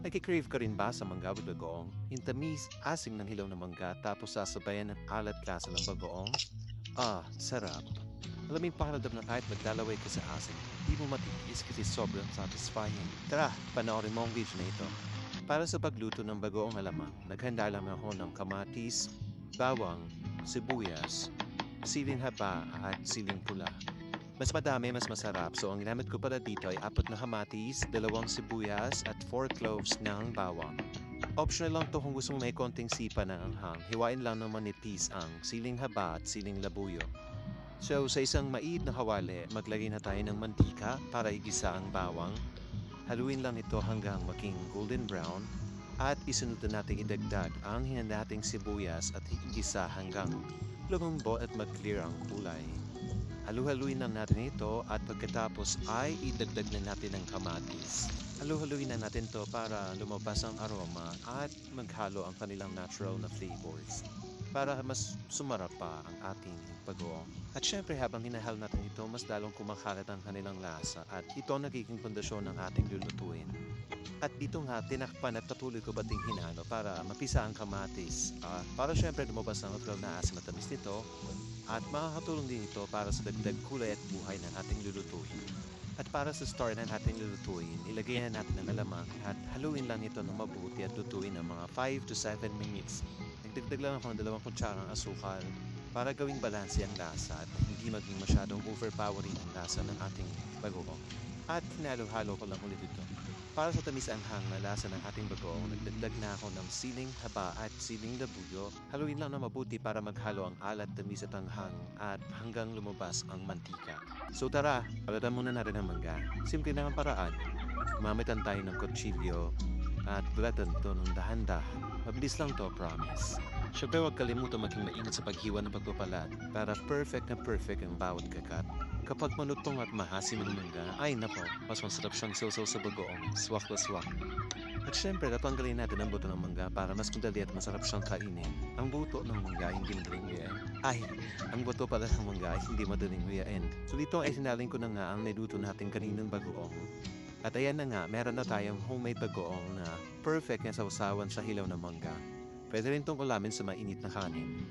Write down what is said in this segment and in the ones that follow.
Nagkikrave ka rin ba sa mangga with bagoong? Yung tamis, asim ng hilaw na mangga tapos sasabayan ng alat lasa ng bagoong? Ah, sarap. Alam mo yung pakiramdam na kahit maglalaway ka sa asim, di mo matitiis kasi sobrang satisfying. Tara, panoorin mo ang video na ito. Para sa pagluto ng bagoong alamang, naghanda lang ako ng kamatis, bawang, sibuyas, siling haba at siling pula. Mas madami, mas masarap. So, ang ginamit ko pala dito ay 4 na kamatis, 2 sibuyas, at 4 cloves ng bawang. Optional lang to kung gusto mo may konting sipa na anghang. Hiwain lang ng manipis ang siling haba at siling labuyo. So, sa isang maiid na kawali, maglagay na tayo ng mantika para igisa ang bawang. Haluin lang ito hanggang maging golden brown. At isunod na natin idagdag ang hinanating sibuyas at igisa hanggang lumambot at mag-clear ang kulay. Halu-haluin lang natin ito at pagkatapos ay idagdag na natin ang kamatis. Halu-haluin na natin to para lumabas ang aroma at maghalo ang kanilang natural na flavors para mas sumarap pa ang ating bagoong. At syempre habang hinahal natin ito, mas lalong kumakalat ang kanilang lasa at ito ang nagiging pundasyon ng ating lulutuin. At dito nga, tinakpan at patuloy ko bating hinalo para mapisa ang kamatis. Para syempre lumabas ang natural na asim at tamis nito at makakatulong din ito para sa dagdag kulay at buhay ng ating lulutuin. At para sa star ng ating lulutuin, ilagay na natin ang alamang at haluin lang ito ng mabuti at lutuin ng mga 5 to 7 minutes. Nagdagdag lang ako ng 2 kutsarang asukal para gawing balanse ang lasa at hindi maging masyadong overpowering ang lasa ng ating bagoong. At hinalo-halo ko lang ulit ito. Para sa tamis-anghang na lasa ng ating bagoong, nagdagdag na ako ng siling haba at siling labuyo. Haluin lang na mabuti para maghalo ang alat, tamis at anghang at hanggang lumabas ang mantika. So tara, palitan muna natin ang mangga. Simple lang ang paraan. Gumamitan tayo ng kutsilyo at bulatan ito ng dahan-dahan. Mabilis lang to, promise. Siyempre huwag kalimutan maging maingat sa paghiwa ng pagpapalat para perfect na perfect ang bawat kakat. Kapag malutong at mahasim ang mangga, ay nako, mas masarap siyang sausaw sa bagoong, swak na swak. At syempre, tatanggalin natin ang buto ng mangga para mas madali at masarap siyang kainin. Ang buto ng mangga hindi madaling nguyain. Ang buto pala ng mangga ay hindi madaling nguyain. So dito ay sinalin ko na nga ang niluto natin kaninang bagoong. At ayan na nga, meron na tayong homemade bagoong na perfect na sausawan sa hilaw na mangga. Pwede rin itong ulamin sa mainit na kanin.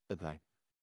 Bye-bye.